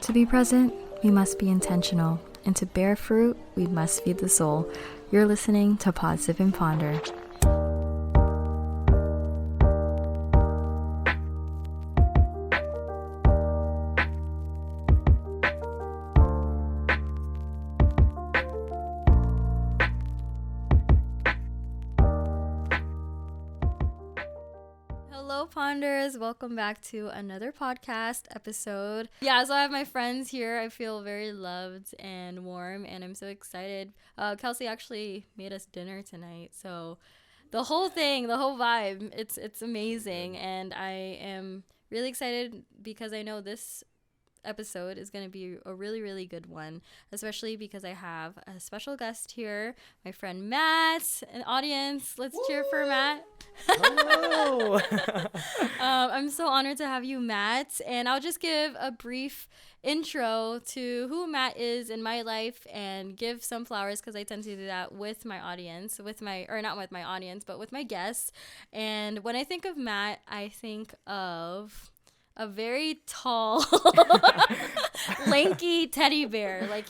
To be present, we must be intentional, and to bear fruit, we must feed the soul. You're listening to Positive and Ponder. Hello, Ponders. Welcome back to another podcast episode. Yeah, so I have my friends here. I feel very loved and warm, and I'm so excited. Kelsey actually made us dinner tonight, so the whole thing, the whole vibe, it's amazing, and I am really excited because I know this episode is going to be a really, really good one, especially because I have a special guest here, my friend Matt. An audience, let's cheer for Matt. Hello. I'm so honored to have you, Matt, and I'll just give a brief intro to who Matt is in my life and give some flowers because I tend to do that with my audience, not with my audience, but with my guests. And when I think of Matt, I think of a very tall, lanky teddy bear. I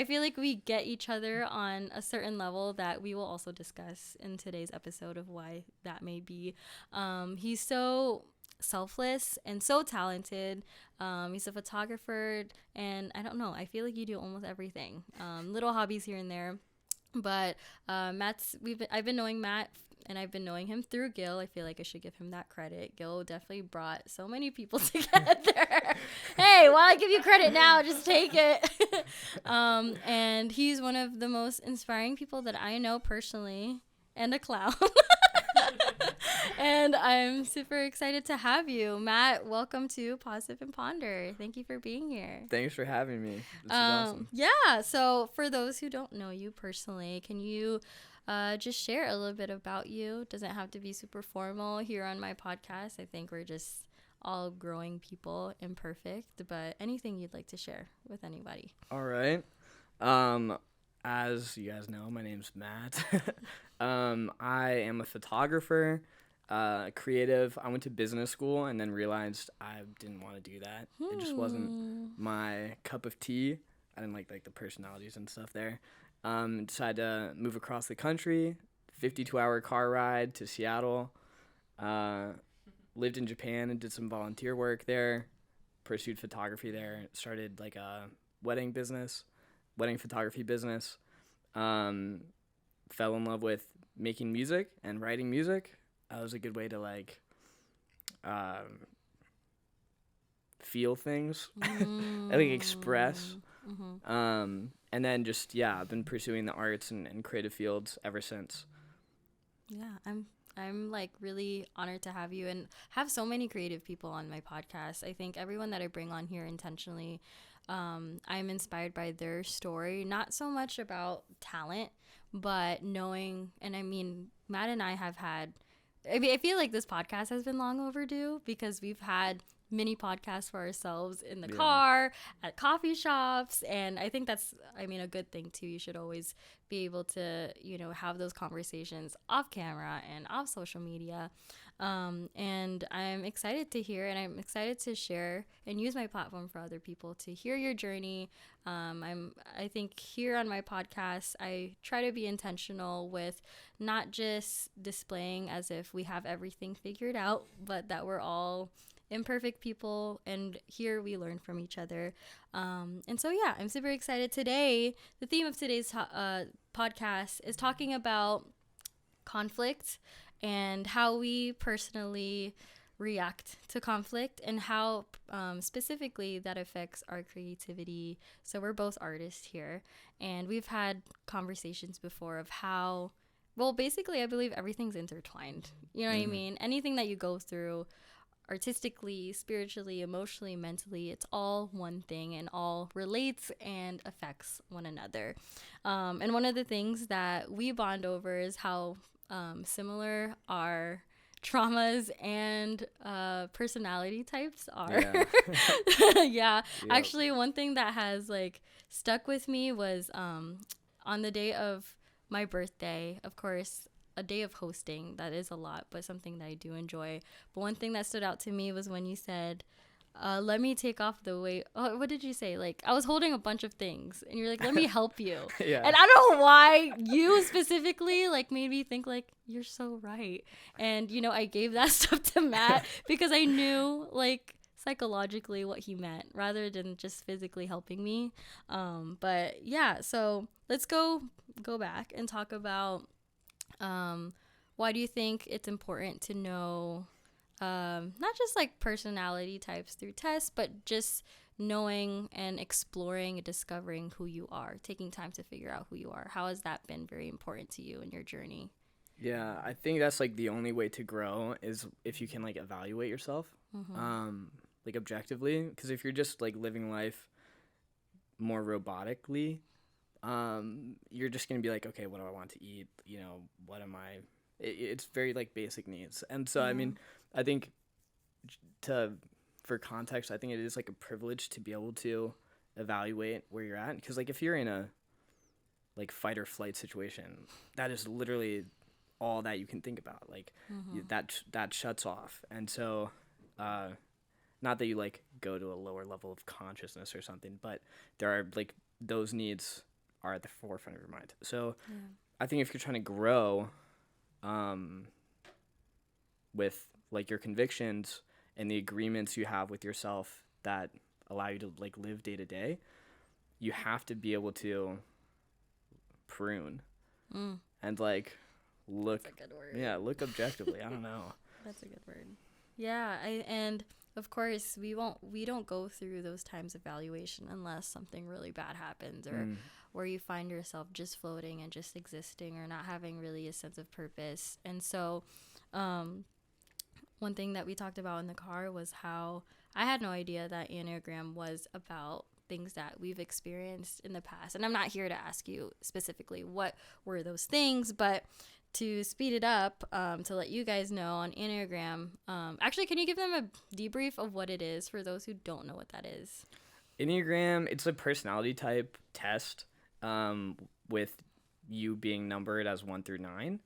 feel like we get each other on a certain level that we will also discuss in today's episode of why that may be. He's so selfless and so talented. He's a photographer, and I don't know, I feel like you do almost everything. Little hobbies here and there. But I've been knowing Matt, and I've been knowing him through Gil. I feel like I should give him that credit. Gil definitely brought so many people together. Hey, why I give you credit now? Just take it. And he's one of the most inspiring people that I know personally, and a clown. And I'm super excited to have you. Matt, welcome to Positive and Ponder. Thank you for being here. Thanks for having me. This is awesome. Yeah, so for those who don't know you personally, can you just share a little bit about you? Doesn't have to be super formal here on my podcast. I think we're just all growing people, imperfect, but anything you'd like to share with anybody. All right. As you guys know, my name's Matt. I am a photographer, creative. I went to business school and then realized I didn't want to do that. It just wasn't my cup of tea. I didn't like the personalities and stuff there. Decided to move across the country, 52-hour car ride to Seattle. Lived in Japan and did some volunteer work there. Pursued photography there. Started a wedding photography business. Fell in love with making music and writing music. That was a good way to feel things, express. Mm-hmm. And then I've been pursuing the arts and creative fields ever since. Yeah, I'm really honored to have you and have so many creative people on my podcast. I think everyone that I bring on here intentionally, I'm inspired by their story, not so much about talent, but knowing, and I mean, Matt and I have had, I feel like this podcast has been long overdue because we've had mini podcasts for ourselves in the car, at coffee shops, and I think that's, a good thing too. You should always be able to, have those conversations off camera and off social media. And I'm excited to hear, and I'm excited to share and use my platform for other people to hear your journey. I think here on my podcast, I try to be intentional with not just displaying as if we have everything figured out, but that we're all imperfect people, and here we learn from each other. And so, yeah, I'm super excited today. The theme of today's podcast is talking about conflict and how we personally react to conflict and how specifically that affects our creativity. So we're both artists here, and we've had conversations before of how, well, basically I believe everything's intertwined. You know what I mean? Anything that you go through artistically, spiritually, emotionally, mentally, it's all one thing and all relates and affects one another. And one of the things that we bond over is how similar our traumas and personality types are. Yeah. Yep. Actually, one thing that has stuck with me was on the day of my birthday, of course, a day of hosting, that is a lot, but something that I do enjoy. But one thing that stood out to me was when you said, let me take off the weight. Oh, what did you say? Like, I was holding a bunch of things, and you're like, let me help you. Yeah. And I don't know why you specifically, like, made me think, like, you're so right. And, you know, I gave that stuff to Matt because I knew, like, psychologically what he meant rather than just physically helping me. But, yeah, so let's go back and talk about why do you think it's important to know not just like personality types through tests, but just knowing and exploring and discovering who you are, taking time to figure out who you are. How has that been very important to you in your journey? Yeah, I think that's like the only way to grow is if you can like evaluate yourself, like objectively. Because if you're just like living life more robotically, you're just gonna be like, okay, what do I want to eat? You know, what am I? It's very like basic needs, and so I mean, I think for context, I think it is like a privilege to be able to evaluate where you're at, because like if you're in a like fight or flight situation, that is literally all that you can think about. Like that shuts off, and so not that you like go to a lower level of consciousness or something, but there are like those needs are at the forefront of your mind. So I think if you're trying to grow with like your convictions and the agreements you have with yourself that allow you to like live day to day, you have to be able to prune and like look. That's a good word. Yeah, look objectively. I don't know. That's a good word. Yeah, and of course we don't go through those times of evaluation unless something really bad happens or where you find yourself just floating and just existing or not having really a sense of purpose. And so one thing that we talked about in the car was how I had no idea that Enneagram was about things that we've experienced in the past. And I'm not here to ask you specifically what were those things, but to speed it up, to let you guys know on Enneagram, actually, can you give them a debrief of what it is for those who don't know what that is? Enneagram, it's a personality type test with you being numbered as 1 through 9.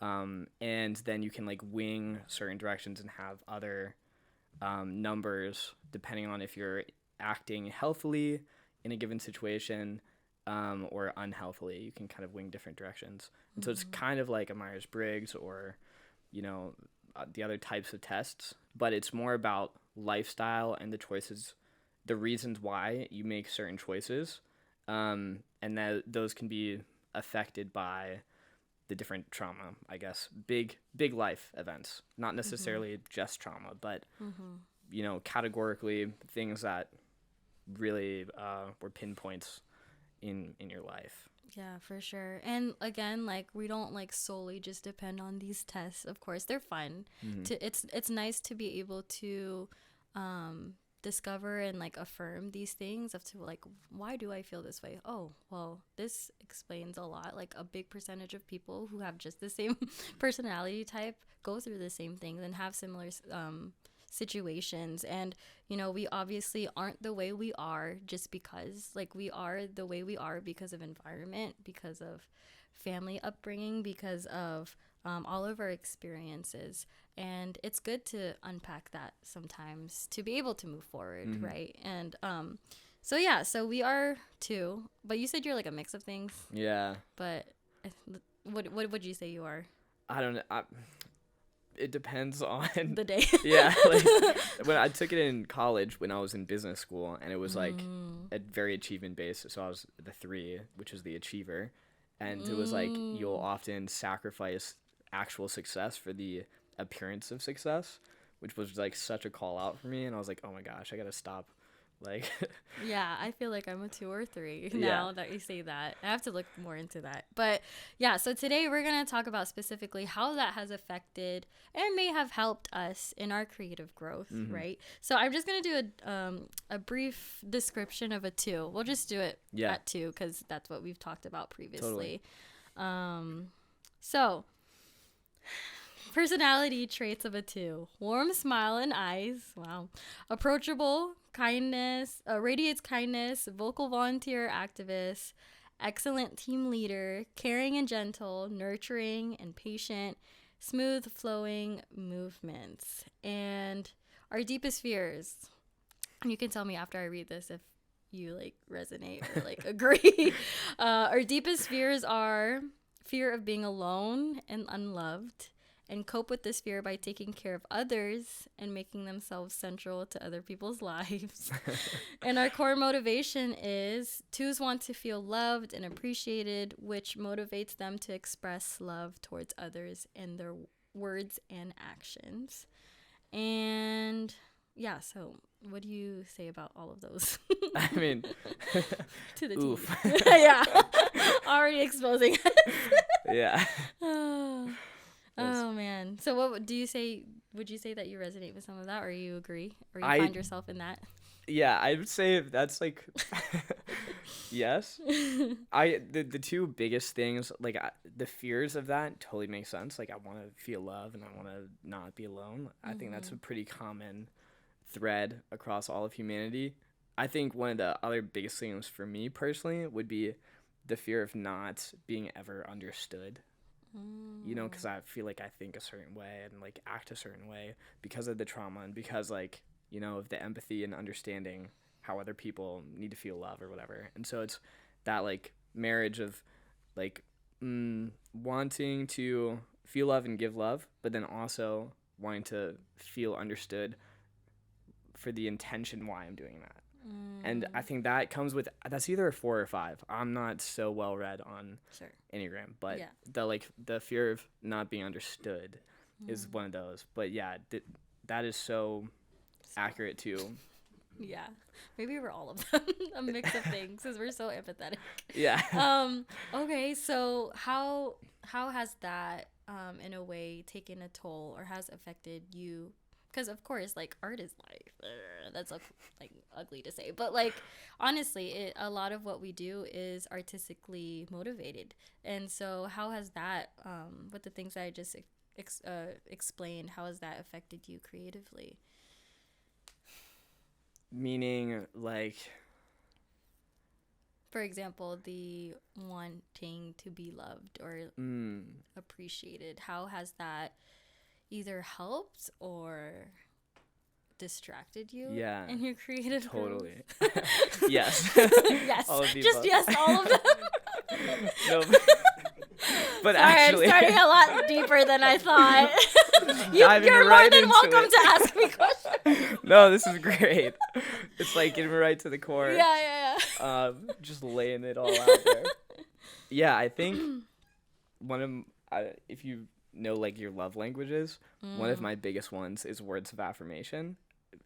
And then you can like wing certain directions and have other numbers depending on if you're acting healthily in a given situation or unhealthily. You can kind of wing different directions. And so it's kind of like a Myers-Briggs or, you know, the other types of tests, but it's more about lifestyle and the choices, the reasons why you make certain choices, and that those can be affected by the different trauma, I guess, big life events, not necessarily just trauma, but you know, categorically things that really were pinpoints in your life. Yeah, for sure. And again, like we don't like solely just depend on these tests. Of course, they're fun. It's nice to be able to discover and like affirm these things of to like, why do I feel this way? Oh, well, this explains a lot. Like a big percentage of people who have just the same personality type go through the same things and have similar situations. And you know, we obviously aren't the way we are just because, like, we are the way we are because of environment, because of family upbringing, because of all of our experiences. And it's good to unpack that sometimes to be able to move forward, right? And so yeah, so we are too, but you said you're like a mix of things. Yeah. But what would you say you are? I don't know. It depends on the day. Yeah, like when I took it in college when I was in business school, and it was like a very achievement based. So I was the 3, which is the achiever, and it was like you'll often sacrifice actual success for the appearance of success, which was like such a call out for me. And I was like, oh my gosh, I gotta stop. Like yeah, I feel like I'm a 2 or 3 now that you say that. I have to look more into that. But yeah, so today we're going to talk about specifically how that has affected and may have helped us in our creative growth, right? So I'm just going to do a brief description of a 2. We'll just do it at 2 because that's what we've talked about previously. Totally. So personality traits of a 2: warm smile and eyes. Wow. Approachable, kindness, radiates kindness, vocal volunteer activist, excellent team leader, caring and gentle, nurturing and patient, smooth flowing movements. And our deepest fears: You can tell me after I read this if you like resonate or like agree. Our deepest fears are fear of being alone and unloved, and cope with this fear by taking care of others and making themselves central to other people's lives. And our core motivation is twos want to feel loved and appreciated, which motivates them to express love towards others in their words and actions. And yeah, so what do you say about all of those? I mean, To the oof. team. Yeah. Already exposing us. Yeah. Oh man. So what do you say, would you say that you resonate with some of that, or you agree, or you I find yourself in that? Yeah, I would say that's like yes. The two biggest things, like the fears of that totally make sense. Like I want to feel love and I want to not be alone. I think that's a pretty common thread across all of humanity. I think one of the other biggest things for me personally would be the fear of not being ever understood. You know, because I feel like I think a certain way and like act a certain way because of the trauma and because like, you know, of the empathy and understanding how other people need to feel love or whatever. And so it's that like marriage of like wanting to feel love and give love, but then also wanting to feel understood for the intention why I'm doing that. And I think that comes with, that's either a 4 or 5. I'm not so well read on Enneagram, but Yeah. the fear of not being understood is one of those. But yeah, that is so accurate too. Yeah. Maybe we're all of them. A mix of things because we're so empathetic. Yeah. Okay, so how has that in a way taken a toll or has affected you? Because of course, like art is life. That's like ugly to say, but like honestly, a lot of what we do is artistically motivated. And so, how has that, with the things that I just explained, how has that affected you creatively? Meaning like, For example, the wanting to be loved or appreciated. How has that either helped or distracted you in your creative totally. growth? Yes. Yes. All of the Just above. yes, all of them. No, but Sorry, actually, I'm starting a lot deeper than I thought. Diving You're more right than into welcome it. to ask me questions. No, this is great. It's like getting right to the core. Yeah. Just laying it all out there. Yeah, I think if you know like your love languages, one of my biggest ones is words of affirmation,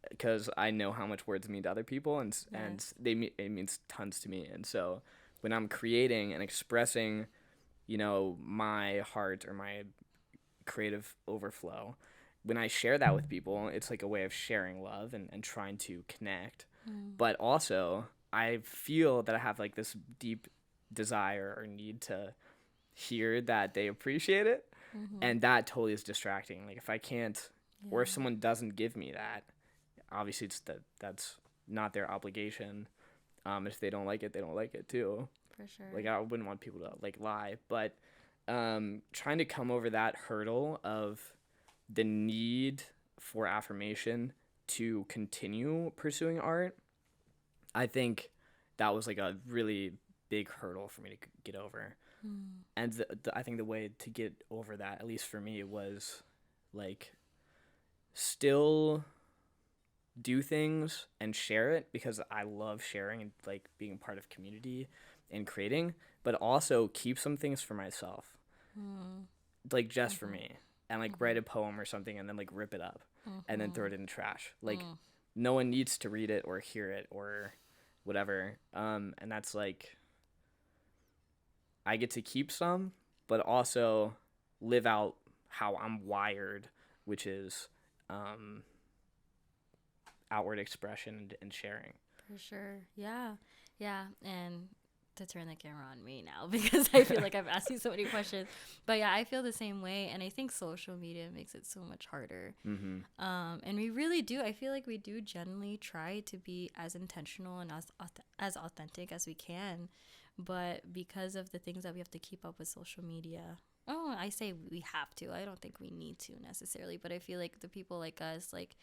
because I know how much words mean to other people, and it means tons to me. And so when I'm creating and expressing, you know, my heart or my creative overflow, when I share that with people, it's like a way of sharing love and trying to connect. But also I feel that I have like this deep desire or need to hear that they appreciate it. And that totally is distracting. Like if I can't, or if someone doesn't give me that, obviously that's not their obligation. If they don't like it, they don't like it too. For sure. Like I wouldn't want people to like lie, but trying to come over that hurdle of the need for affirmation to continue pursuing art, I think that was like a really big hurdle for me to get over. And I think the way to get over that, at least for me, was like still do things and share it, because I love sharing and like being part of community and creating, but also keep some things for myself, like just for me, and like write a poem or something and then like rip it up and then throw it in the trash. Like no one needs to read it or hear it or whatever. And that's like, I get to keep some, but also live out how I'm wired, which is outward expression and sharing. For sure. Yeah. And to turn the camera on me now because I feel like I've asked you so many questions. But yeah, I feel the same way. And I think social media makes it so much harder. And we really do. I feel like we do generally try to be as intentional and as authentic as we can. But because of the things that we have to keep up with social media, I say we have to. I don't think we need to necessarily. But I feel like the people like us, like,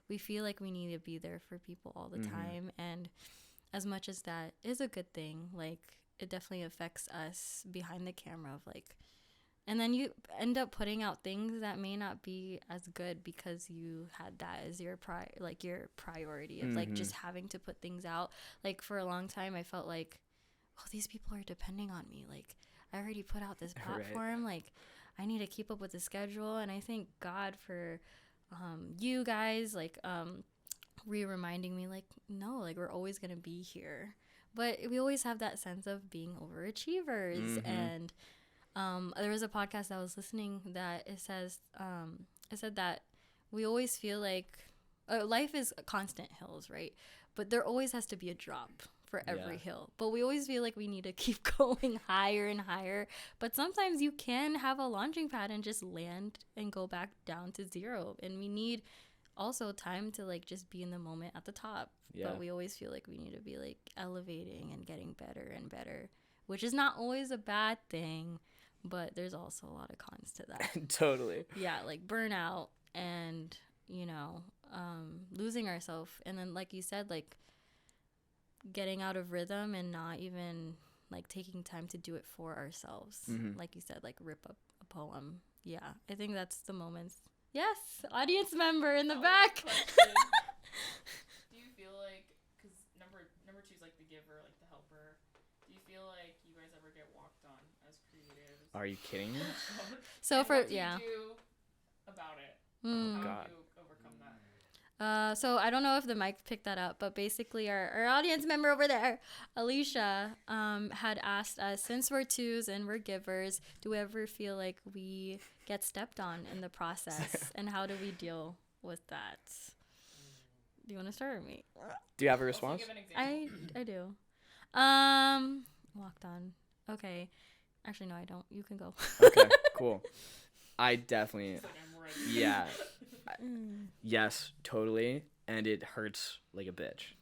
we feel like we need to be there for people all the time. And as much as that is a good thing, like, it definitely affects us behind the camera of like, and then you end up putting out things that may not be as good because you had that as your priority of like just having to put things out. Like, for a long time, I felt like, oh, these people are depending on me. Like, I already put out this platform. Right. Like, I need to keep up with the schedule. And I thank God for you guys, like, reminding me, like, no, like, we're always going to be here. But we always have that sense of being overachievers. And there was a podcast I was listening that it said that we always feel like life is constant hills, right? But there always has to be a drop for every hill. But we always feel like we need to keep going higher and higher. But sometimes you can have a launching pad and just land and go back down to zero. And we need also time to like just be in the moment at the top. Yeah. But we always feel like we need to be like elevating and getting better and better, which is not always a bad thing. But there's also a lot of cons to that. Totally. Yeah, like burnout and, losing ourselves. And then, like you said, like getting out of rhythm and not even like taking time to do it for ourselves. Like you said, like rip up a poem. Yeah, I think that's the moments. Yes, audience member in the back. Do you feel like, because number two is like the giver, like the helper. Do you feel like you guys ever get walked on as creatives? Are you kidding me? So what do you do about it? How do you overcome that? So I don't know if the mic picked that up, but basically our audience member over there, Alicia, had asked us, since we're twos and we're givers, do we ever feel like we get stepped on in the process? And how do we deal with that? Do you want to start with me? Do you have a response? I do. Walked on. Okay. Actually, no, I don't. You can go. Okay, cool. I definitely, yeah. Yes, totally. And it hurts like a bitch.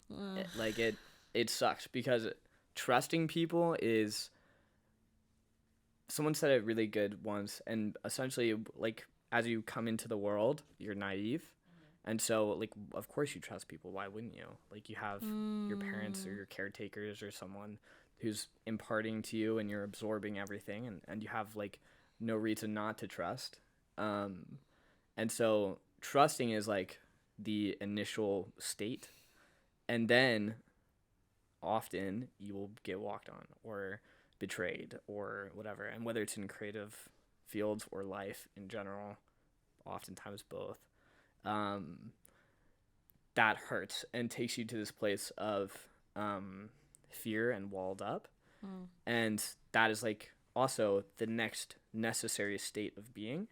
It sucks because trusting people is, someone said it really good once, and essentially, like, as you come into the world, you're naive. And so, like, of course you trust people. Why wouldn't you? Like, you have your parents or your caretakers or someone who's imparting to you, and you're absorbing everything, and you have, like, no reason not to trust. And so trusting is, like, the initial state. And then often you will get walked on or betrayed or whatever. And whether it's in creative fields or life in general, oftentimes both. That hurts and takes you to this place of fear and walled up. And that is like also the next necessary state of being,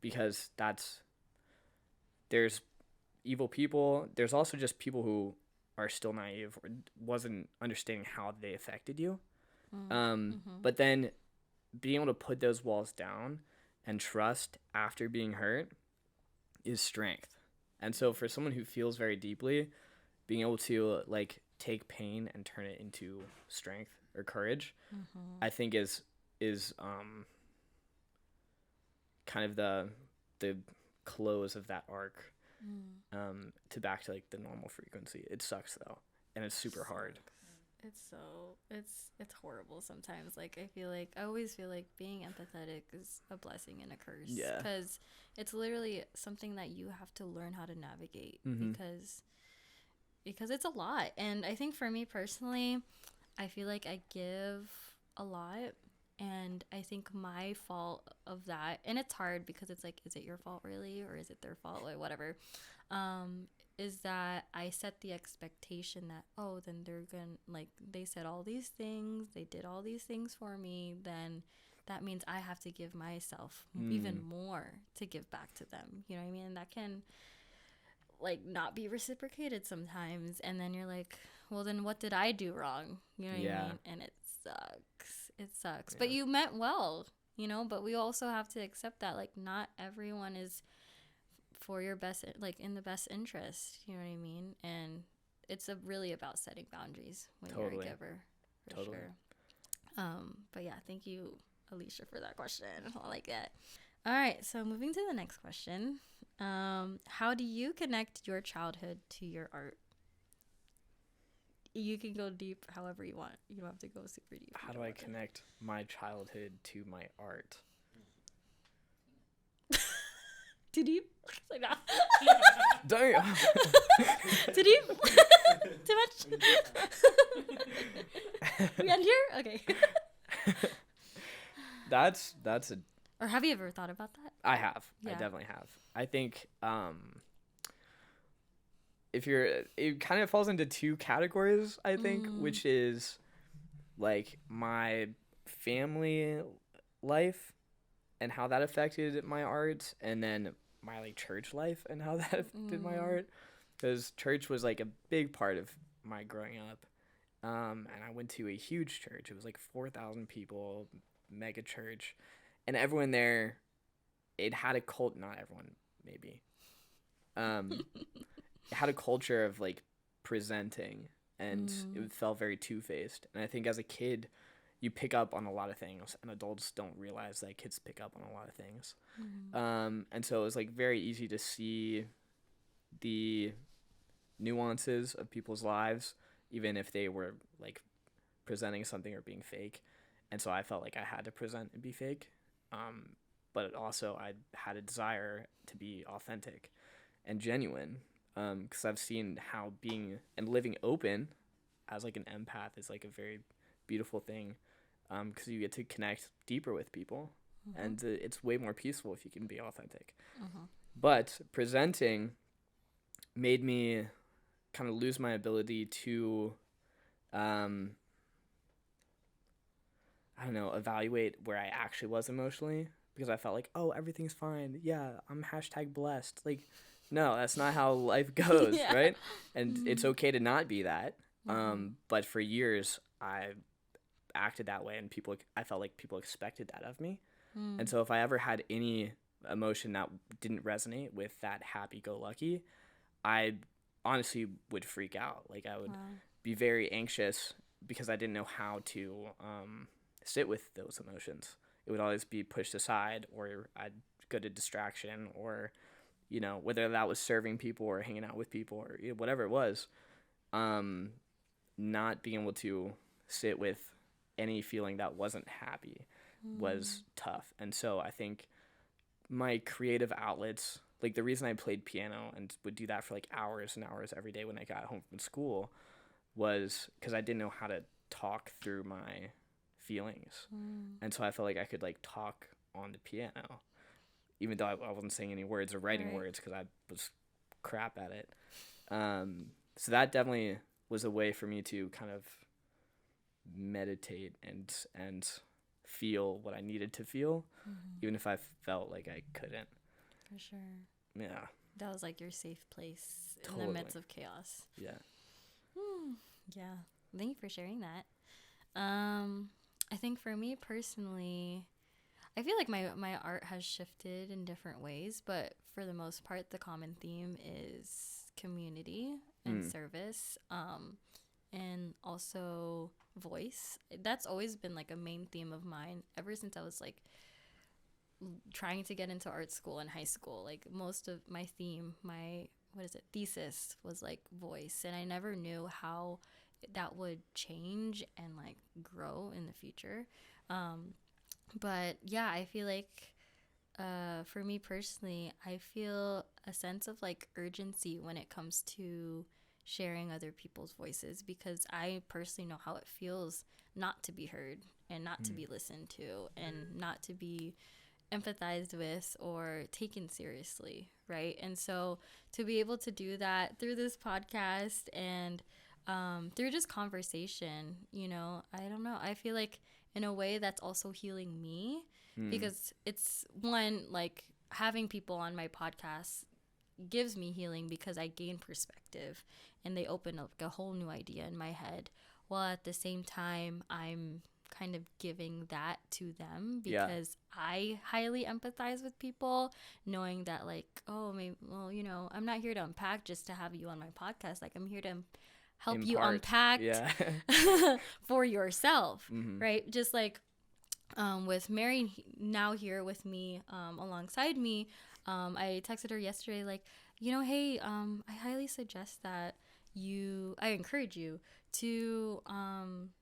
because there's evil people. There's also just people who are still naive or wasn't understanding how they affected you. But then being able to put those walls down and trust after being hurt is strength. And so for someone who feels very deeply, being able to like take pain and turn it into strength or courage, I think is kind of the close of that arc to back to like the normal frequency. It sucks though, and it's super hard. It's horrible sometimes. Like, I always feel like being empathetic is a blessing and a curse. Yeah. Because it's literally something that you have to learn how to navigate, because it's a lot. And I think for me personally, I feel like I give a lot, and I think my fault of that, and it's hard because it's like, is it your fault really, or is it their fault, or whatever, is that I set the expectation that, oh, then they're gonna, like, they said all these things, they did all these things for me, then that means I have to give myself even more to give back to them. You know what I mean? And that can, like, not be reciprocated sometimes. And then you're like, well, then what did I do wrong? You know what I mean? And it sucks. It sucks. Yeah. But you meant well, but we also have to accept that, like, not everyone is for your best, like, in the best interest. You know what I mean? And it's really about setting boundaries when you're a giver, for sure. But yeah, thank you, Alicia, for that question. I like that. All right, so moving to the next question. How do you connect your childhood to your art? You can go deep however you want. You don't have to go super deep. How do I connect my childhood to my art? Too deep? Like that. Damn. Too deep? Too much? We end here? Okay. That's a Or have you ever thought about that? I have. Yeah. I definitely have. I think it kind of falls into two categories, I think, which is like my family life and how that affected my art, and then my like church life and how that affected my art, because church was like a big part of my growing up. And I went to a huge church. It was like 4,000 people, mega church, and everyone there, it had a cult. Not everyone, maybe. It had a culture of like presenting, and it felt very two-faced. And I think as a kid, you pick up on a lot of things, and adults don't realize that kids pick up on a lot of things. And so it was like very easy to see the nuances of people's lives, even if they were like presenting something or being fake. And so I felt like I had to present and be fake. But also I had a desire to be authentic and genuine, because I've seen how being and living open as like an empath is like a very beautiful thing, because you get to connect deeper with people, and it's way more peaceful if you can be authentic. But presenting made me kind of lose my ability to I don't know, evaluate where I actually was emotionally, because I felt like, oh, everything's fine. Yeah, I'm #blessed. Like, no, that's not how life goes, Yeah. right? And it's okay to not be that. But for years, I acted that way, and I felt like people expected that of me. And so if I ever had any emotion that didn't resonate with that happy-go-lucky, I honestly would freak out. Like, I would be very anxious because I didn't know how to sit with those emotions. It would always be pushed aside, or I'd go to distraction, or, you know, whether that was serving people or hanging out with people or whatever it was, not being able to sit with any feeling that wasn't happy was tough. And so I think my creative outlets, like the reason I played piano and would do that for like hours and hours every day when I got home from school, was because I didn't know how to talk through my feelings. And so I felt like I could like talk on the piano, even though I wasn't saying any words or writing words, because I was crap at it. So that definitely was a way for me to kind of meditate and feel what I needed to feel, even if I felt like I couldn't. For sure. Yeah. That was like your safe place in Totally. the midst of chaos. Yeah. Yeah. Thank you for sharing that. I think for me personally, I feel like my art has shifted in different ways, but for the most part, the common theme is community and service, and also voice. That's always been like a main theme of mine ever since I was like trying to get into art school in high school. Like most of my theme, thesis was like voice, and I never knew how that would change and like grow in the future. But yeah, I feel like for me personally, I feel a sense of like urgency when it comes to sharing other people's voices, because I personally know how it feels not to be heard and not to be listened to and not to be empathized with or taken seriously, right? And so to be able to do that through this podcast and through just conversation, you know, I don't know, I feel like in a way that's also healing me, because it's one, like having people on my podcast gives me healing because I gain perspective and they open up a whole new idea in my head, while at the same time I'm kind of giving that to them because I highly empathize with people, knowing that like, oh, maybe, well, you know, I'm not here to unpack just to have you on my podcast. Like I'm here to help you unpack for yourself, right? Just like with Mary now here with me alongside me, I texted her yesterday, like, hey, I highly suggest that I encourage you to,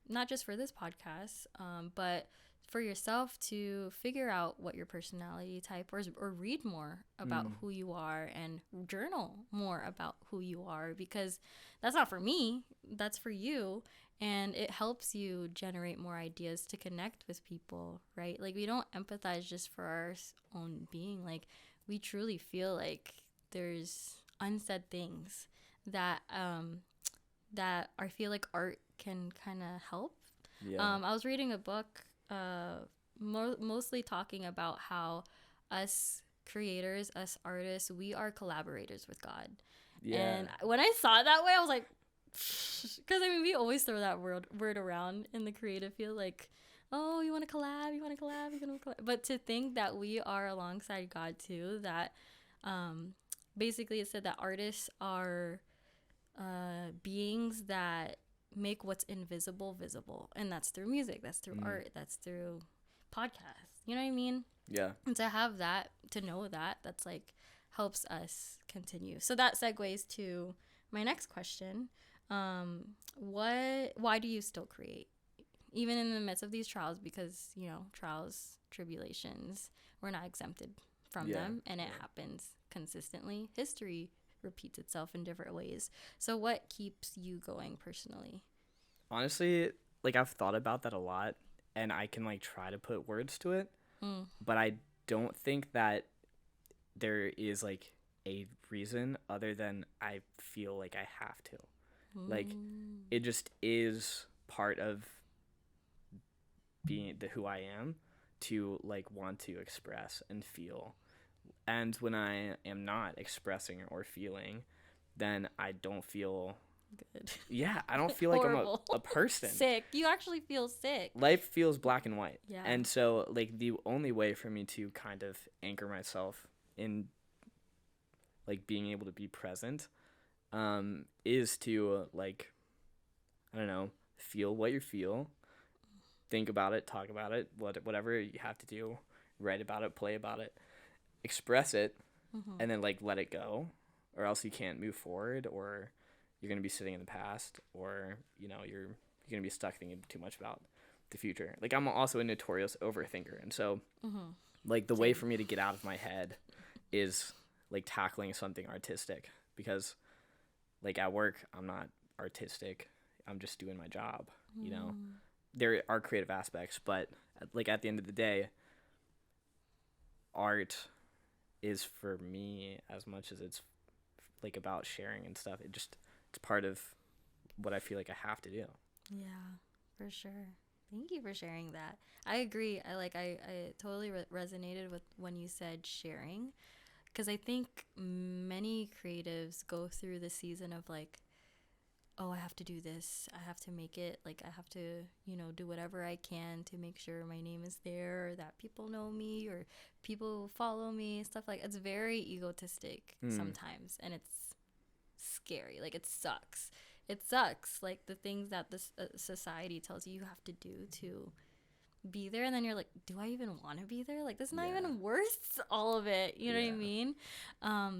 not just for this podcast, but for yourself to figure out what your personality type or read more about who you are and journal more about who you are, because that's not for me, that's for you. And it helps you generate more ideas to connect with people, right? Like, we don't empathize just for our own being. Like, we truly feel like there's unsaid things that I feel like art can kind of help. Yeah. I was reading a book, mostly talking about how us creators, us artists, we are collaborators with God. Yeah. And when I saw it that way, I was like, because I mean, we always throw that word around in the creative field, like, oh, you want to collab, you want to collab, you want to collab. But to think that we are alongside God too, that basically it said that artists are beings that make what's invisible visible, and that's through music, that's through art, that's through podcasts. You know what I mean? Yeah. And to have that, to know that, that's like helps us continue. So that segues to my next question. Why do you still create? Even in the midst of these trials, because, trials, tribulations, we're not exempted from them, and it happens consistently. History repeats itself in different ways. So what keeps you going personally? Honestly, like, I've thought about that a lot, and I can, like, try to put words to it, but I don't think that there is, like, a reason other than I feel like I have to. Like, it just is part of being who I am, to, like, want to express and feel. And when I am not expressing or feeling, then I don't feel Good. Yeah, I don't feel like I'm a person. Sick. You actually feel sick. Life feels black and white. Yeah. And so, like, the only way for me to kind of anchor myself in, like, being able to be present, is to, like, I don't know, feel what you feel, think about it, talk about it, whatever you have to do, write about it, play about it, express it, and then, like, let it go, or else you can't move forward, or you're going to be sitting in the past, or, you're going to be stuck thinking too much about the future. Like, I'm also a notorious overthinker, and so, like, the way for me to get out of my head is, like, tackling something artistic, because, like, at work, I'm not artistic. I'm just doing my job, There are creative aspects, but, like, at the end of the day, art is, for me, as much as it's, like, about sharing and stuff, it's part of what I feel like I have to do. Yeah, for sure. Thank you for sharing that. I agree. I totally resonated with when you said sharing, because I think many creatives go through the season of, like, oh, I have to do this, I have to make it, like, I have to, do whatever I can to make sure my name is there, or that people know me, or people follow me, stuff like. It's very egotistic sometimes, and it's scary. Like, it sucks, like, the things that this society tells you have to do to be there, and then you're like, do I even want to be there? Like, this is not even worth all of it, you know what I mean?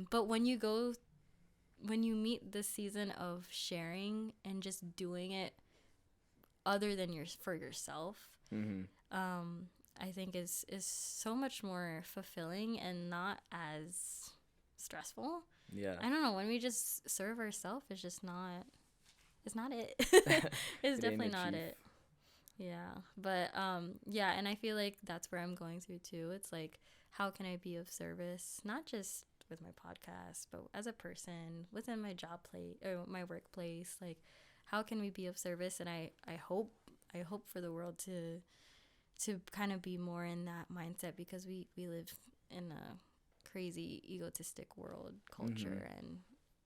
But when you meet this season of sharing and just doing it other than for yourself, I think is so much more fulfilling and not as stressful. Yeah. I don't know, when we just serve ourselves, it's just not, it's not it. It's definitely not it. Yeah. But yeah, and I feel like that's where I'm going through too. It's like, how can I be of service, not just with my podcast, but as a person within my my workplace? Like, how can we be of service? And I hope for the world to kind of be more in that mindset, because we live in a crazy egotistic world culture, and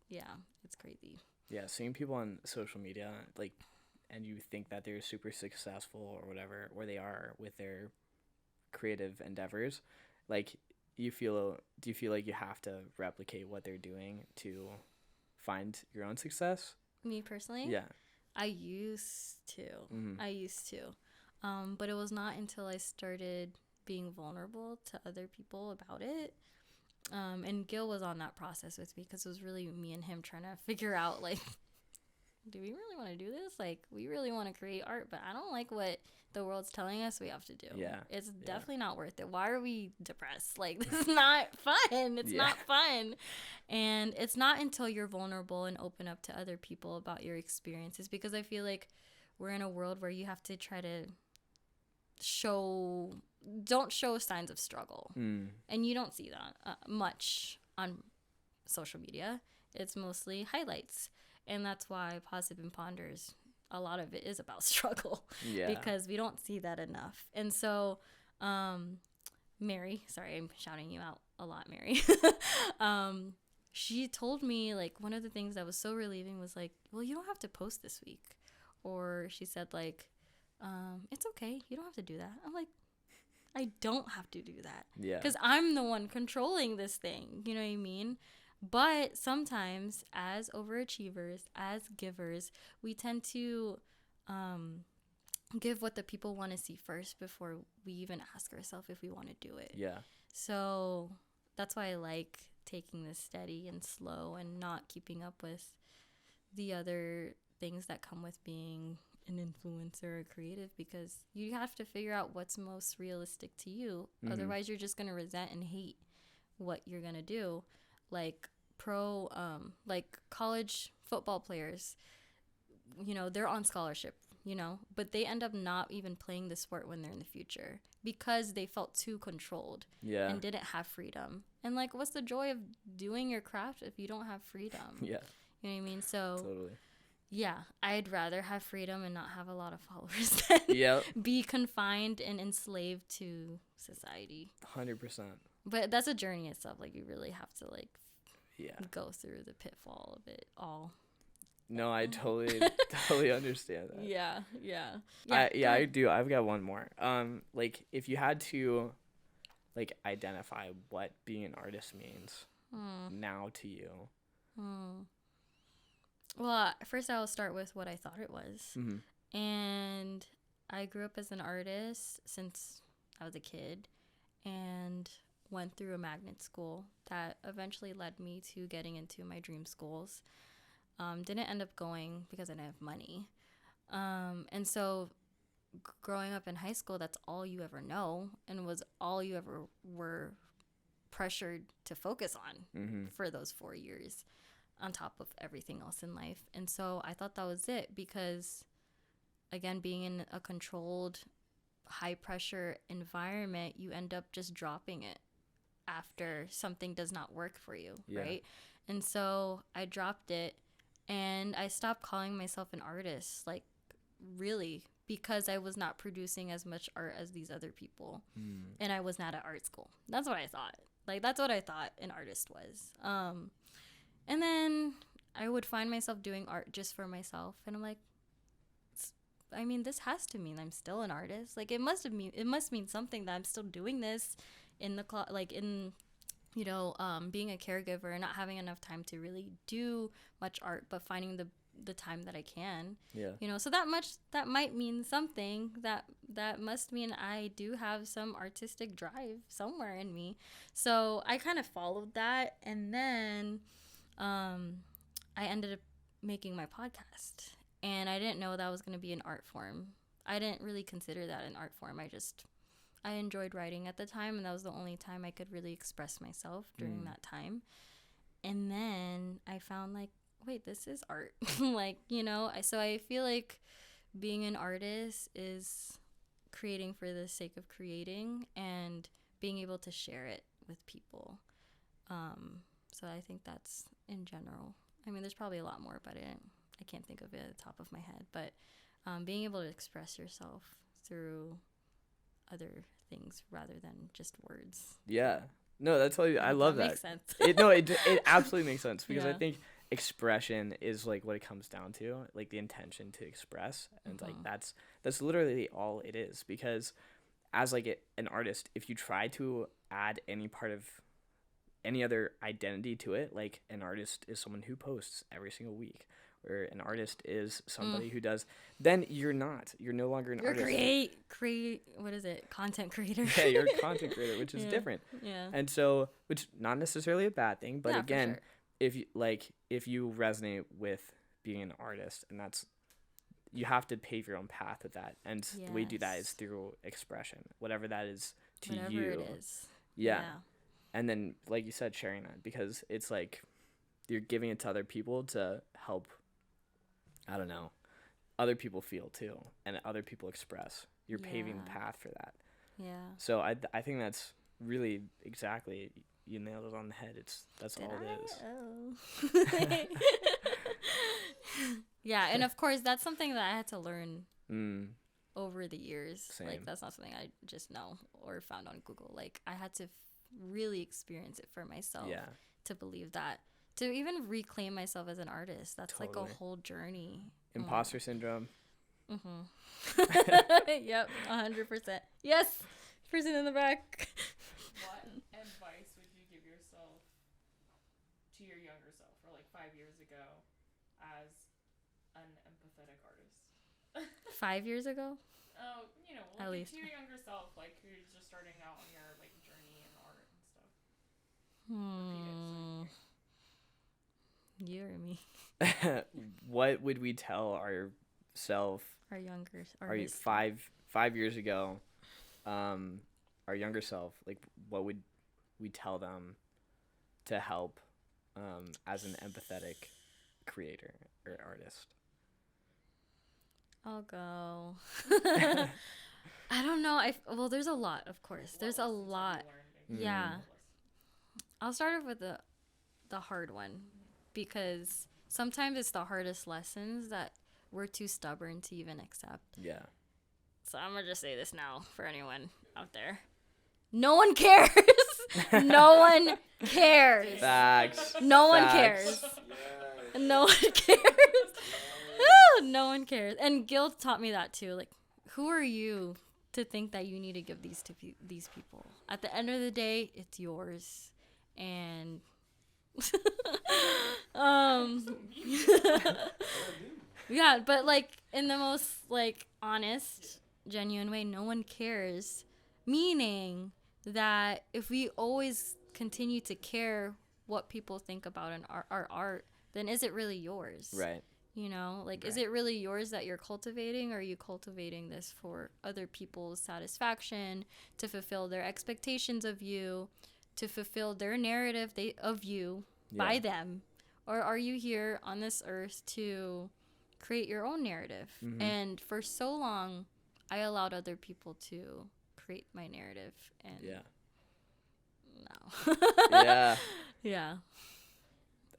yeah, it's crazy. Yeah, seeing people on social media, like, and you think that they're super successful or whatever, or they are with their creative endeavors, like, do you feel like you have to replicate what they're doing to find your own success? Me personally? Yeah. I used to. But it was not until I started being vulnerable to other people about it, And Gil was on that process with me because it was really me and him trying to figure out, like, do we really want to do this? Like, we really want to create art, but I don't like what the world's telling us we have to do. Yeah. It's definitely not worth it. Why are we depressed? Like, this is not fun. It's not fun. And it's not until you're vulnerable and open up to other people about your experiences, because I feel like we're in a world where you have to try to don't show signs of struggle. And you don't see that much on social media. It's mostly highlights. And that's why Positive and Ponders, a lot of it is about struggle. Because we don't see that enough. And so, Mary, sorry, I'm shouting you out a lot, Mary. She told me, like, one of the things that was so relieving was like, well, you don't have to post this week. Or she said, like, it's okay. You don't have to do that. I'm like, I don't have to do that. Because I'm the one controlling this thing. You know what I mean? But sometimes, as overachievers, as givers, we tend to give what the people want to see first before we even ask ourselves if we want to do it. So that's why I like taking this steady and slow and not keeping up with the other things that come with being an influencer or creative, because you have to figure out what's most realistic to you. Otherwise, you're just going to resent and hate what you're going to do. Like like college football players, you know, they're on scholarship, you know, but they end up not even playing the sport when they're in the future because they felt too controlled and didn't have freedom. And like, what's the joy of doing your craft if you don't have freedom? You know what I mean? So Totally. Yeah, I'd rather have freedom and not have a lot of followers than be confined and enslaved to society. 100%. But that's a journey itself. Like, you really have to, like, go through the pitfall of it all. No, I totally understand that. I do. I've got one more. Like, if you had to, like, identify what being an artist means now to you. Well, first I'll start with what I thought it was. And I grew up as an artist since I was a kid and went through a magnet school that eventually led me to getting into my dream schools. Didn't end up going because I didn't have money. And so growing up in high school, that's all you ever know and was all you ever were pressured to focus on for those 4 years, on top of everything else in life. And so I thought that was it because, again, being in a controlled, high-pressure environment, you end up just dropping it after something does not work for you, right? And so I dropped it, and I stopped calling myself an artist, like, really, because I was not producing as much art as these other people. And I was not at art school. That's what I thought. Like, that's what I thought an artist was. And then I would find myself doing art just for myself. And I'm like, I mean, this has to mean I'm still an artist. Like, it must mean something that I'm still doing this in the you know, being a caregiver and not having enough time to really do much art, but finding the time that I can. You know, so that might mean something. That must mean I do have some artistic drive somewhere in me. So I kind of followed that, and then I ended up making my podcast, and I didn't know that was going to be an art form. I didn't really consider that an art form. I enjoyed writing at the time, and that was the only time I could really express myself during that time. And then I found, like, wait, this is art. Like, you know, so I feel like being an artist is creating for the sake of creating and being able to share it with people. So I think that's in general. I mean, there's probably a lot more, but I can't think of it at the top of my head. But being able to express yourself through other things rather than just words. No, that's totally, I love that. Makes sense. It absolutely makes sense, because I think expression is, like, what it comes down to, like, the intention to express, and like that's literally all it is. Because as, like, an artist, if you try to add any other identity to it, like, an artist is someone who posts every single week, or an artist is somebody who does, then you're not. You're no longer an You're artist. what is it? Content creator. Yeah, you're a content creator, which is different. Yeah. And so, which not necessarily a bad thing, but Yeah, for again, sure. if you resonate with being an artist, and that's, you have to pave your own path with that, and the way you do that is Yes. through expression, whatever that is to Whatever you. it is. Yeah. And then, like you said, sharing that, because it's like you're giving it to other people to help, I don't know, other people feel too, and other people express. You're paving the Yeah. path for that. Yeah. So I think that's really exactly, you nailed it on the head. That's Did all I? it is. Oh. Yeah, and of course that's something that I had to learn over the years. Same. Like that's not something I just know or found on Google. Like I had to really experience it for myself Yeah. to believe that. To even reclaim myself as an artist, that's like Totally. a whole journey. Imposter syndrome. Yep, 100%. Yes, person in the back. What advice would you give yourself to your younger self, or like 5 years ago, as an empathetic artist? 5 years ago? Oh, At like least. to your younger self, like who's just starting out on your like journey in art and stuff. Repeat it. You or me? What would we tell ourself, Our younger our artist. 5 years ago, our younger self, like what would we tell them to help as an empathetic creator or artist? I'll go. I don't know. Well, there's a lot, of course. There's a lot. Yeah. I'll start off with the hard one, because sometimes it's the hardest lessons that we're too stubborn to even accept. Yeah. So I'm gonna just say this now for anyone out there. No one cares. No one cares. Facts. No one Facts. cares. No one cares. No one cares. And guilt taught me that too. Like, who are you to think that you need to give these to these people? At the end of the day, it's yours. And yeah, but like in the most like honest, genuine way, no one cares. Meaning that if we always continue to care what people think about our art, then is it really yours? Right. You know, like, is Right. it really yours that you're cultivating, or are you cultivating this for other people's satisfaction, to fulfill their expectations of you, to fulfill their narrative of you by Yeah. them? Or are you here on this earth to create your own narrative? Mhm. And for so long, I allowed other people to create my narrative. And Yeah. no. Yeah. Yeah.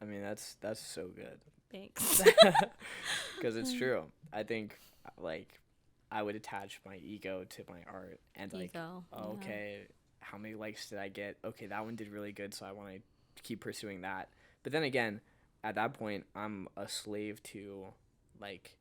I mean, that's so good. Thanks. Because it's true. I think, like, I would attach my ego to my art and, like, Ego, yeah. okay, how many likes did I get? Okay, that one did really good, so I want to keep pursuing that. But then again, at that point, I'm a slave to, like,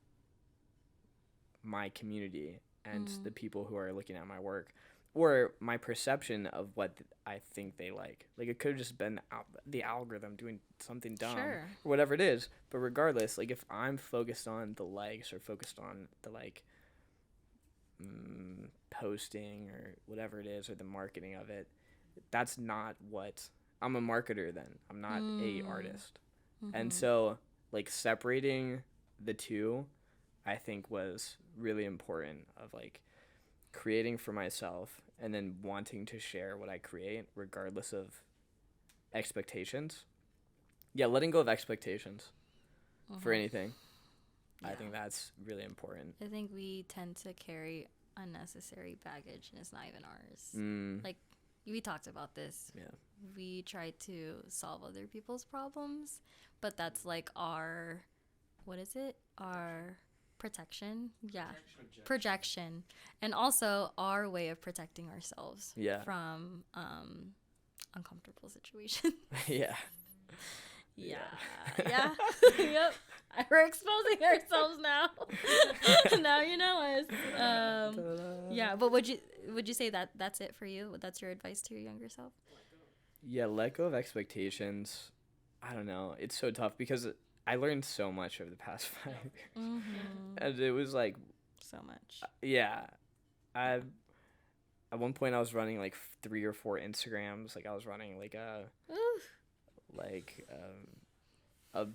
my community and the people who are looking at my work, or my perception of what I think they like. Like, it could have just been the algorithm doing something dumb, Sure. or whatever it is. But regardless, like, if I'm focused on the likes or focused on the, like, posting or whatever it is, or the marketing of it, that's not what I'm a marketer. Then I'm not a artist. And so, like, separating the two, I think, was really important, of, like, creating for myself and then wanting to share what I create regardless of expectations. Yeah, letting go of expectations for anything. I think that's really important. I think we tend to carry unnecessary baggage, and it's not even ours. Like, we talked about this. Yeah. We try to solve other people's problems, but that's like our, what is it? Our protection. Yeah. Projection. And also our way of protecting ourselves Yeah. from uncomfortable situations. Yeah. Yeah. Yeah. Yep. We're exposing ourselves now. Now you know us. Yeah, but would you say that that's it for you? That's your advice to your younger self? Yeah, let go of expectations. I don't know. It's so tough because I learned so much over the past 5 years. Mm-hmm. And it was like, So much. yeah, I at one point I was running like 3 or 4 Instagrams. Like I was running like like a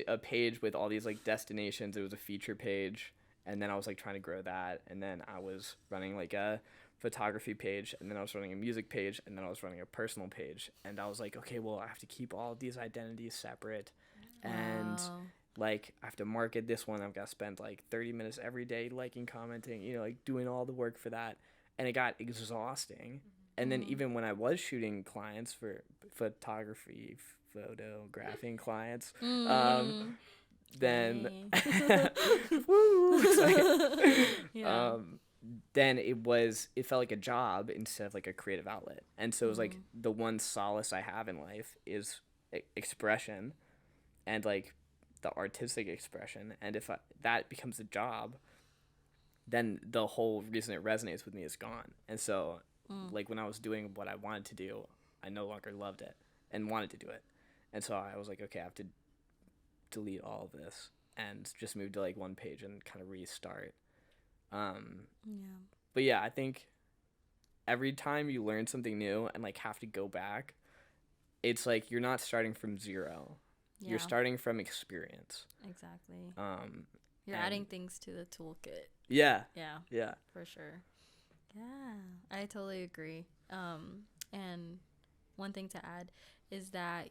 a page with all these like destinations. It was a feature page, and then I was like trying to grow that, and then I was running like a photography page, and then I was running a music page, and then I was running a personal page, and I was like, okay, well, I have to keep all of these identities separate, and Wow. like I have to market this one. I've got to spend like 30 minutes every day liking, commenting, like doing all the work for that, and it got exhausting. And then even when I was shooting clients for photographing clients, Mm. then Hey. woo, Yeah. then it felt like a job instead of like a creative outlet. And so it was like the one solace I have in life is expression and like the artistic expression. And if that becomes a job, then the whole reason it resonates with me is gone. And so like when I was doing what I wanted to do, I no longer loved it and wanted to do it. And so I was like, okay, I have to delete all of this and just move to like one page and kind of restart. Yeah. But yeah, I think every time you learn something new and like have to go back, it's like you're not starting from zero. Yeah. You're starting from experience. Exactly. You're and- adding things to the toolkit. Yeah. Yeah, Yeah. for sure. Yeah, I totally agree. And one thing to add is that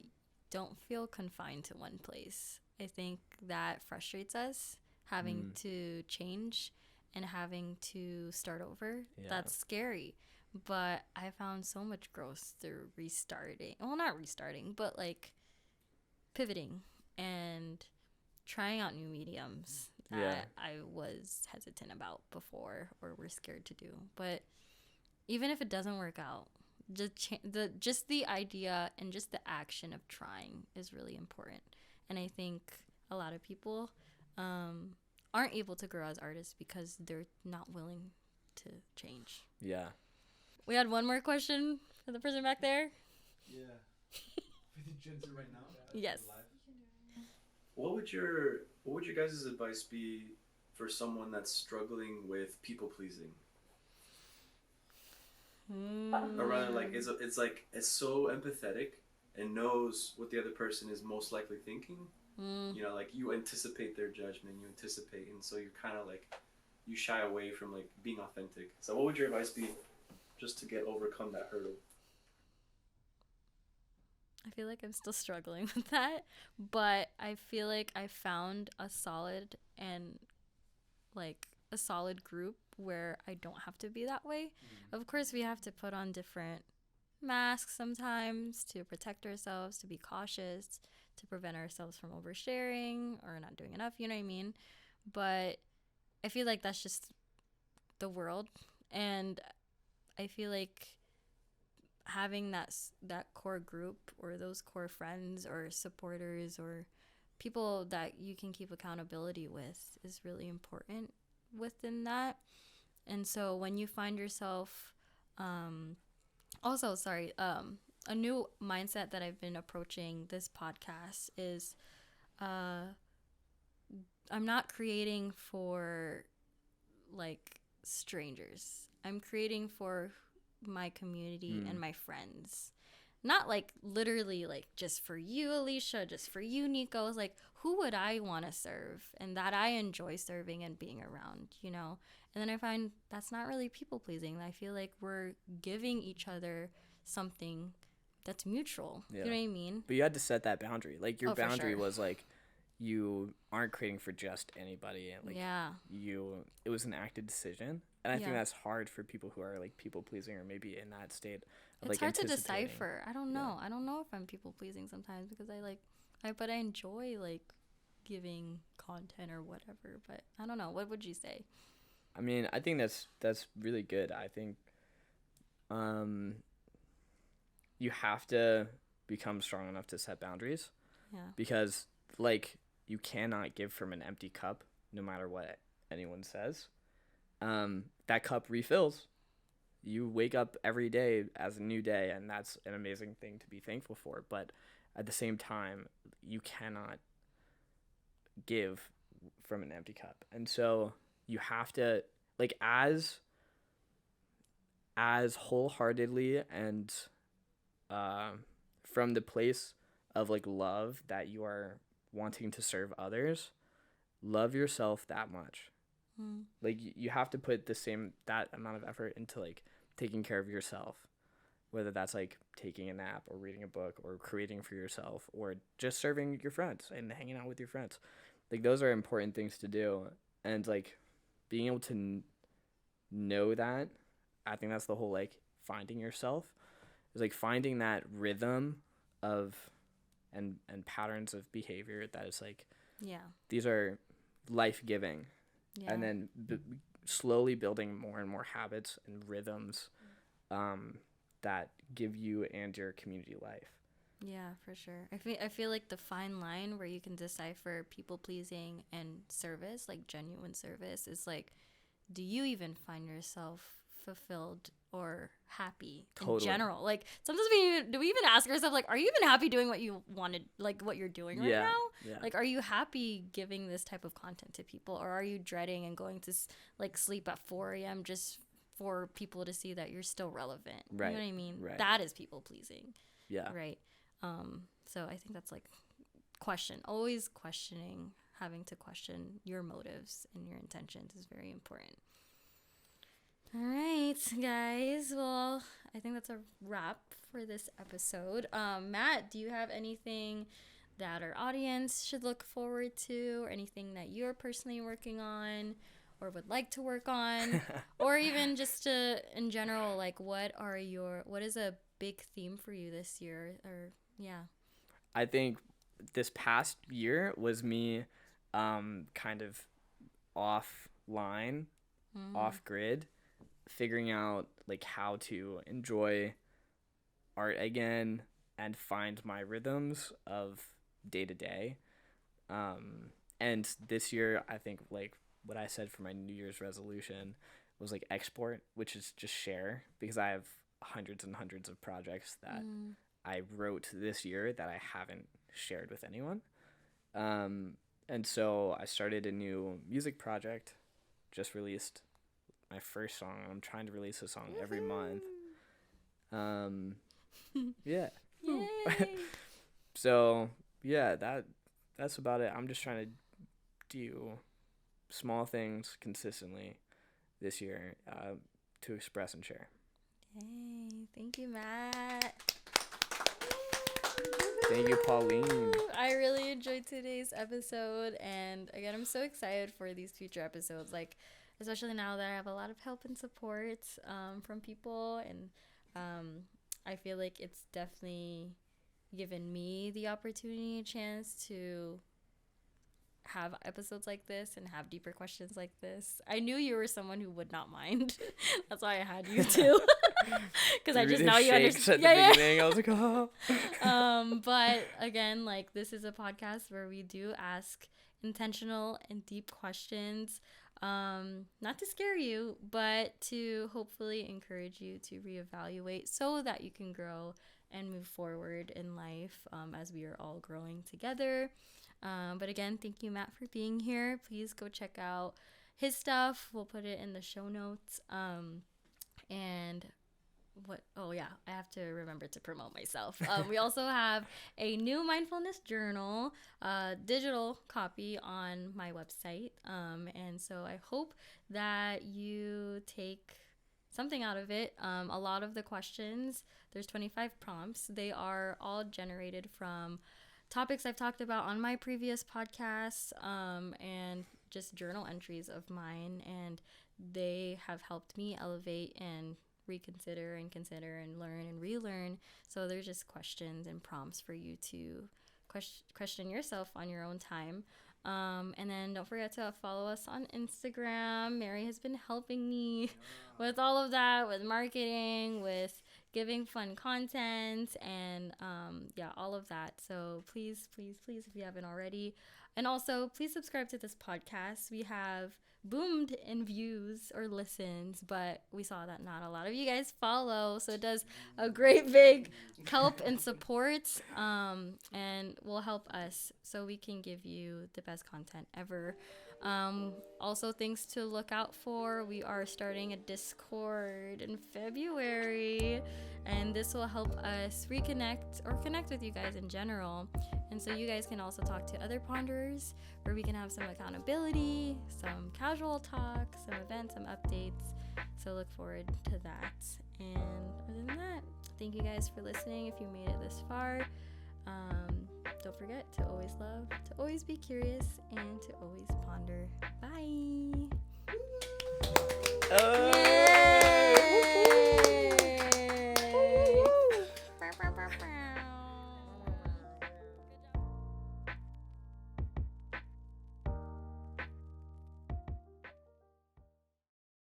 don't feel confined to one place. I think that frustrates us having to change and having to start over. Yeah. That's scary. But I found so much growth through restarting. Well, not restarting, but like pivoting and trying out new mediums that Yeah. I was hesitant about before or were scared to do. But even if it doesn't work out, just the idea and just the action of trying is really important. And I think a lot of people aren't able to grow as artists because they're not willing to change. Yeah. We had one more question for the person back there. Yeah. For the gents right now. Yes. What would your guys' advice be for someone that's struggling with people pleasing? Or rather, like it's like it's so empathetic and knows what the other person is most likely thinking. You know, like you anticipate their judgment, and so you're kind of like you shy away from like being authentic. So, what would your advice be, just to overcome that hurdle? I feel like I'm still struggling with that, but I feel like I found a solid group where I don't have to be that way. Of course, we have to put on different masks sometimes to protect ourselves, to be cautious, to prevent ourselves from oversharing or not doing enough, you know what I mean? But I feel like that's just the world, and I feel like having that core group or those core friends or supporters or people that you can keep accountability with is really important within that. And so when you find yourself a new mindset that I've been approaching this podcast is I'm not creating for like strangers. I'm creating for my community and my friends. Not like literally like just for you, Alicia, just for you, Nico. It's like, who would I want to serve and that I enjoy serving and being around, you know? And then I find that's not really people pleasing. I feel like we're giving each other something that's mutual. Yeah. You know what I mean? But you had to set that boundary. Like your Oh, for boundary sure. was like you aren't creating for just anybody. Like Yeah. it was an active decision. And I think Yeah. that's hard for people who are like people pleasing or maybe in that state of It's like hard to anticipating. decipher. I don't know. I don't know if I'm people pleasing sometimes because but I enjoy like giving content or whatever. But I don't know. What would you say? I mean, I think that's really good. I think you have to become strong enough to set boundaries Yeah. because like you cannot give from an empty cup no matter what anyone says. That cup refills. You wake up every day as a new day, and that's an amazing thing to be thankful for. But at the same time, you cannot give from an empty cup. And so you have to, like, as wholeheartedly and from the place of like love that you are wanting to serve others, love yourself that much. Like you have to put that amount of effort into like taking care of yourself, whether that's like taking a nap or reading a book or creating for yourself or just serving your friends and hanging out with your friends. Like those are important things to do. And like being able to know that, I think that's the whole like finding yourself, is like finding that rhythm of and patterns of behavior that is like, these are life-giving. And then slowly building more and more habits and rhythms that give you and your community life. Yeah, for sure. I feel like the fine line where you can decipher people pleasing and service, like genuine service, is like, do you even find yourself fulfilled or happy in general? Like sometimes do we even ask ourselves, like, are you even happy doing what you wanted, like what you're doing right now? Like, are you happy giving this type of content to people, or are you dreading and going to like sleep at 4 a.m. just for people to see that you're still relevant? Right. You know what I mean? Right. That is people pleasing. Yeah. Right. So I think that's like always questioning, having to question your motives and your intentions is very important. All right, guys. Well, I think that's a wrap for this episode. Matt, do you have anything that our audience should look forward to, or anything that you're personally working on or would like to work on, or even just in general, like what is a big theme for you this year? Or I think this past year was me kind of offline, off grid, figuring out like how to enjoy art again and find my rhythms of day to day. And this year, I think like what I said for my New Year's resolution was like export, which is just share, because I have hundreds and hundreds of projects that I wrote this year that I haven't shared with anyone. And so I started a new music project, just released my first song. I'm trying to release a song every month. Yeah. Yay. So yeah, that's about it. I'm just trying to do small things consistently this year to express and share. Yay. Thank you, Matt. Thank you, Pauline. I really enjoyed today's episode, and again, I'm so excited for these future episodes, like especially now that I have a lot of help and support from people, and I feel like it's definitely given me the opportunity and chance to have episodes like this and have deeper questions like this. I knew you were someone who would not mind. That's why I had you too. Because I just know you understand. Beginning, I was like, oh. But again, like this is a podcast where we do ask intentional and deep questions, not to scare you, but to hopefully encourage you to reevaluate so that you can grow and move forward in life as we are all growing together. But again, thank you, Matt, for being here. Please go check out his stuff. We'll put it in the show notes. And I have to remember to promote myself. We also have a new mindfulness journal, digital copy on my website. And so I hope that you take something out of it. A lot of the questions, there's 25 prompts. They are all generated from topics I've talked about on my previous podcasts, and just journal entries of mine. And they have helped me elevate and reconsider and consider and learn and relearn. So there's just questions and prompts for you to question yourself on your own time. And then don't forget to follow us on Instagram. Mary has been helping me with all of that, with marketing, with giving fun content, and all of that. So please, if you haven't already, And also, please subscribe to this podcast. We have boomed in views or listens, but we saw that not a lot of you guys follow. So it does a great big help and support, and will help us so we can give you the best content ever. Also, things to look out for. We are starting a Discord in February, and this will help us reconnect or connect with you guys in general. And so you guys can also talk to other ponderers, where we can have some accountability, some casual talk, some events, some updates. So look forward to that. And other than that, thank you guys for listening if you made it this far. Don't forget to always love, to always be curious, and to always ponder. Bye.